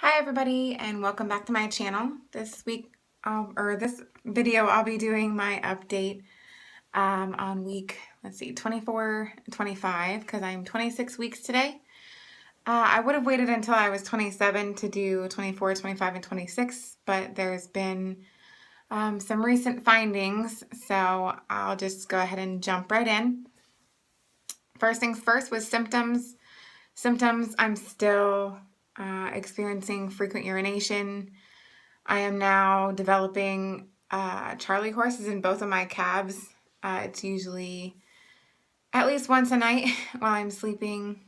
Hi everybody, and welcome back to my channel. This week, this video, I'll be doing my update on week, 24 and 25, because I'm 26 weeks today. I would have waited until I was 27 to do 24, 25, and 26, but there's been some recent findings, so I'll just go ahead and jump right in. First things first was symptoms. I'm still experiencing frequent urination. I am now developing Charlie horses in both of my calves. It's usually at least once a night while I'm sleeping.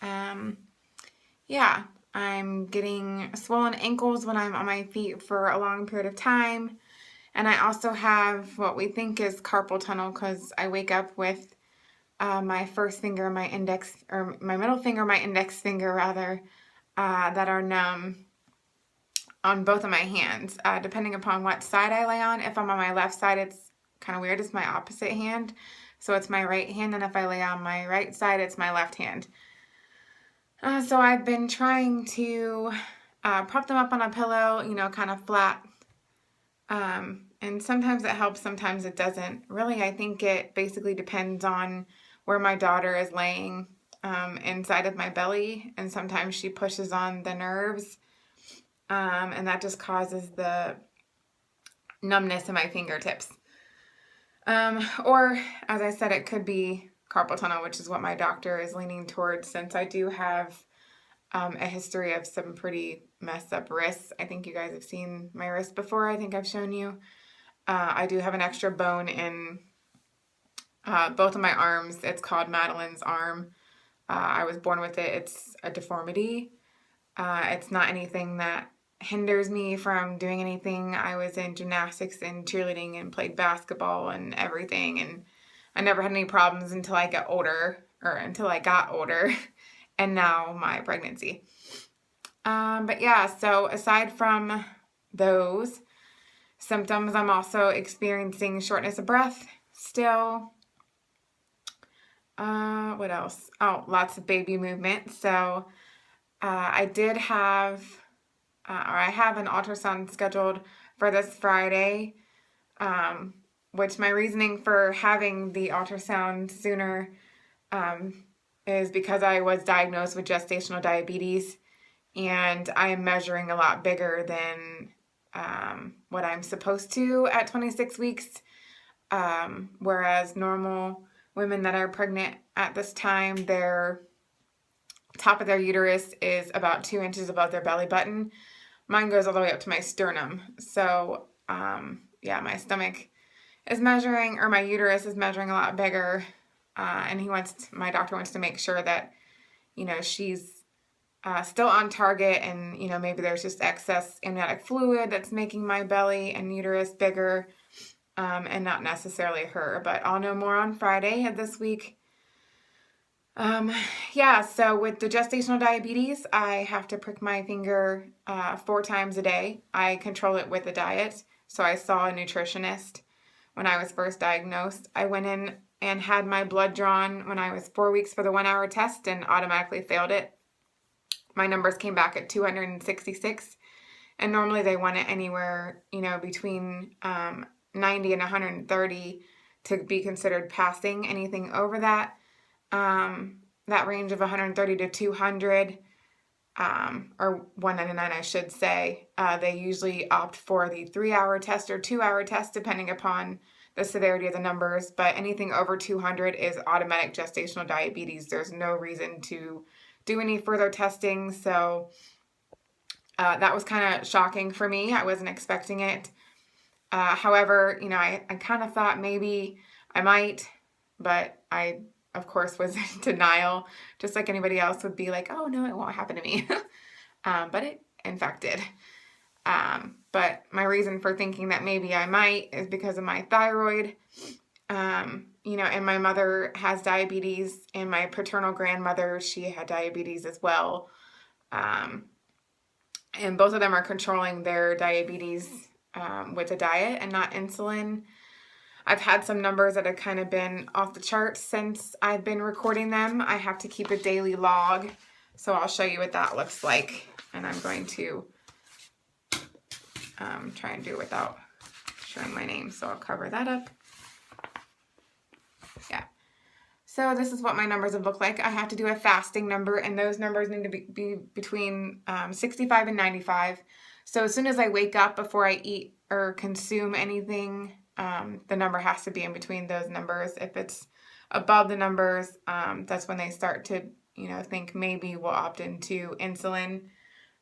Yeah, I'm getting swollen ankles when I'm on my feet for a long period of time. And I also have what we think is carpal tunnel because I wake up with my first finger, my index, or my middle finger, my index finger rather, that are numb on both of my hands, depending upon what side I lay on. If I'm on my left side, it's kind of weird. It's my opposite hand. So it's my right hand. And if I lay on my right side, it's my left hand. So I've been trying to prop them up on a pillow, kind of flat. And sometimes it helps, sometimes it doesn't. Really, I think it basically depends on where my daughter is laying inside of my belly. And sometimes she pushes on the nerves. And that just causes the numbness in my fingertips. Or, as I said, it could be carpal tunnel, which is what my doctor is leaning towards, since I do have a history of some pretty messed up wrists. I think you guys have seen my wrist before. I think I've shown you. I do have an extra bone in both of my arms. It's called Madeline's arm. I was born with it. It's a deformity. It's not anything that hinders me from doing anything. I was in gymnastics and cheerleading and played basketball and everything, and I never had any problems until I got older, and now my pregnancy. But yeah, so aside from those symptoms, I'm also experiencing shortness of breath still. What else? Oh, lots of baby movement. So I have an ultrasound scheduled for this Friday, which my reasoning for having the ultrasound sooner is because I was diagnosed with gestational diabetes, and I am measuring a lot bigger than what I'm supposed to at 26 weeks, whereas normal women that are pregnant at this time, their top of their uterus is about 2 inches above their belly button. Mine goes all the way up to my sternum. So, yeah, my stomach is measuring, or my uterus is measuring a lot bigger. And my doctor wants to make sure that, she's still on target, and, maybe there's just excess amniotic fluid that's making my belly and uterus bigger, and not necessarily her. But I'll know more on Friday of this week. Yeah, so with the gestational diabetes, I have to prick my finger 4 times a day. I control it with a diet. So I saw a nutritionist when I was first diagnosed. I went in and had my blood drawn when I was 4 weeks for the 1-hour test and automatically failed it. My numbers came back at 266, and normally they want it anywhere, between 90 and 130 to be considered passing. Anything over that range of 130 to 200, or 199, I should say, they usually opt for the 3-hour test or 2-hour test, depending upon the severity of the numbers. But anything over 200 is automatic gestational diabetes. There's no reason to do any further testing. So that was kind of shocking for me. I wasn't expecting it. However, I kind of thought maybe I might, but I, of course, was in denial, just like anybody else would be like, oh, no, it won't happen to me. But it, in fact, did. But my reason for thinking that maybe I might is because of my thyroid. And my mother has diabetes, and my paternal grandmother, she had diabetes as well. And both of them are controlling their diabetes with a diet and not insulin. I've had some numbers that have kind of been off the charts since I've been recording them. I have to keep a daily log So I'll show you what that looks like, and I'm going to try and do it without showing my name, so I'll cover that up. Yeah. So this is what my numbers would look like. I have to do a fasting number, and those numbers need to be between 65 and 95. So as soon as I wake up, before I eat or consume anything, the number has to be in between those numbers. If it's above the numbers, that's when they start to, think maybe we'll opt into insulin.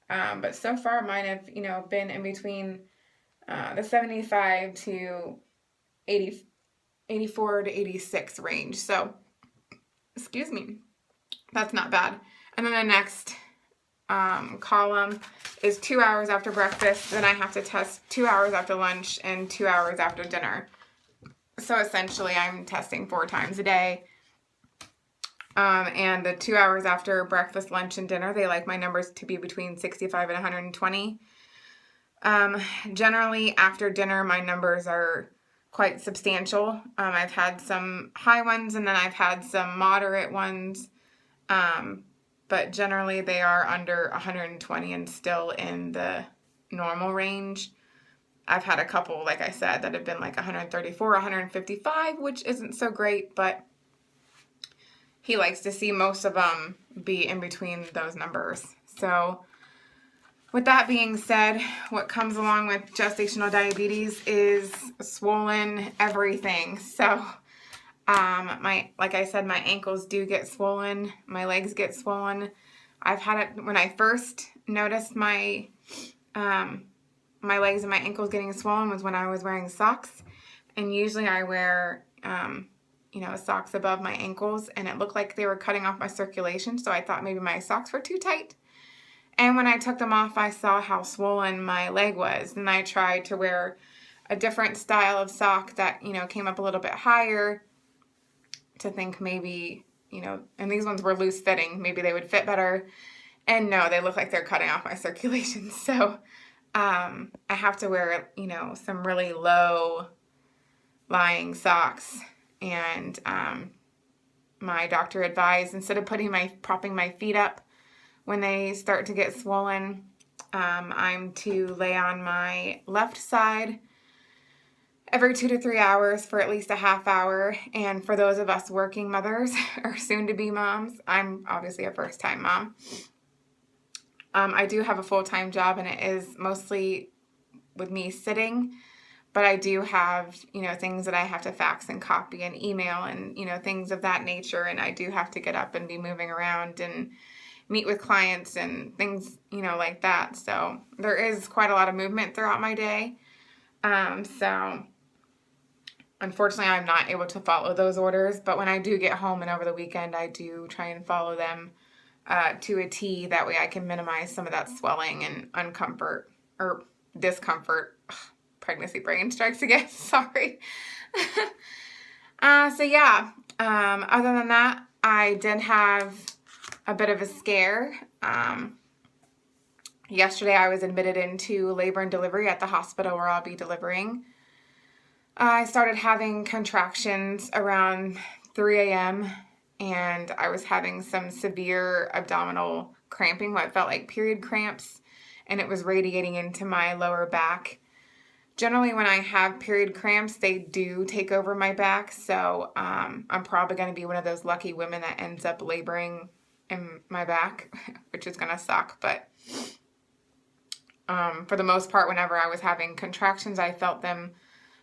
But so far mine have, been in between the 75 to 80, 84 to 86 range. So, excuse me, that's not bad. And then the next column is 2 hours after breakfast. Then I have to test 2 hours after lunch and 2 hours after dinner. So essentially I'm testing 4 times a day. And the 2 hours after breakfast, lunch, and dinner, they like my numbers to be between 65 and 120. Generally after dinner, my numbers are quite substantial. I've had some high ones, and then I've had some moderate ones. But generally they are under 120 and still in the normal range. I've had a couple, like I said, that have been like 134, 155, which isn't so great, but he likes to see most of them be in between those numbers. So with that being said, what comes along with gestational diabetes is swollen everything. So like I said, my ankles do get swollen. My legs get swollen. I've had it when I first noticed my legs and my ankles getting swollen was when I was wearing socks. And usually I wear, socks above my ankles, and it looked like they were cutting off my circulation. So I thought maybe my socks were too tight. And when I took them off, I saw how swollen my leg was. And I tried to wear a different style of sock that, came up a little bit higher to think maybe, and these ones were loose fitting, maybe they would fit better. And no, they look like they're cutting off my circulation. So I have to wear, some really low lying socks. And my doctor advised, instead of propping my feet up when they start to get swollen, I'm to lay on my left side every 2 to 3 hours for at least a half hour. And for those of us working mothers or soon-to-be moms, I'm obviously a first-time mom. I do have a full-time job, and it is mostly with me sitting, but I do have, things that I have to fax and copy and email and, things of that nature. And I do have to get up and be moving around and meet with clients and things, like that. So there is quite a lot of movement throughout my day. So unfortunately, I'm not able to follow those orders. But when I do get home and over the weekend, I do try and follow them to a T. That way I can minimize some of that swelling and discomfort. Ugh, pregnancy brain strikes again. Sorry. So yeah, other than that, I did have a bit of a scare. Yesterday I was admitted into labor and delivery at the hospital where I'll be delivering. I started having contractions around 3 a.m. and I was having some severe abdominal cramping, what felt like period cramps, and it was radiating into my lower back. Generally, when I have period cramps, they do take over my back, so I'm probably going to be one of those lucky women that ends up laboring in my back, which is going to suck. But for the most part, whenever I was having contractions, I felt them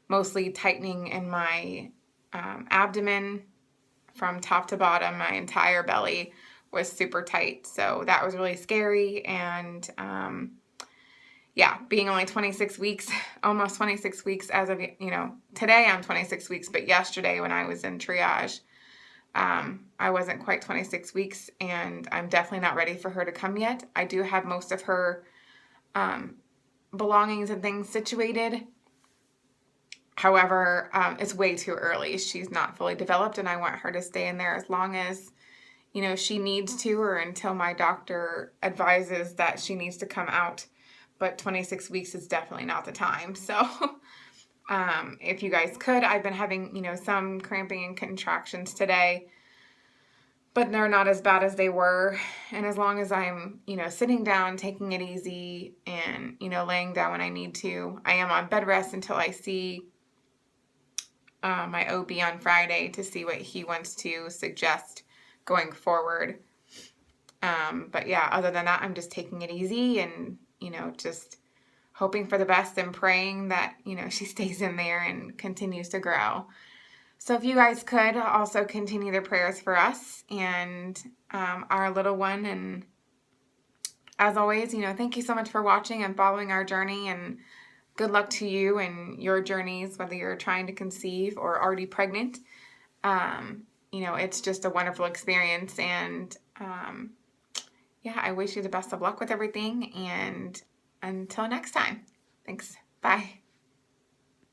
mostly tightening in my abdomen from top to bottom. My entire belly was super tight, so that was really scary. And yeah, being only 26 weeks, almost 26 weeks as of, today I'm 26 weeks, but yesterday when I was in triage, I wasn't quite 26 weeks, and I'm definitely not ready for her to come yet. I do have most of her belongings and things situated. However, it's way too early. She's not fully developed, and I want her to stay in there as long as, she needs to, or until my doctor advises that she needs to come out. But 26 weeks is definitely not the time. So if you guys could, I've been having, some cramping and contractions today. but they're not as bad as they were. And as long as I'm, sitting down, taking it easy, and, laying down when I need to, I am on bed rest until I see my OB on Friday to see what he wants to suggest going forward. But yeah, other than that, I'm just taking it easy and, just hoping for the best and praying that, she stays in there and continues to grow. So if you guys could also continue the prayers for us and our little one. And as always, thank you so much for watching and following our journey, and good luck to you and your journeys, whether you're trying to conceive or already pregnant. It's just a wonderful experience, and I wish you the best of luck with everything, and until next time, thanks. Bye.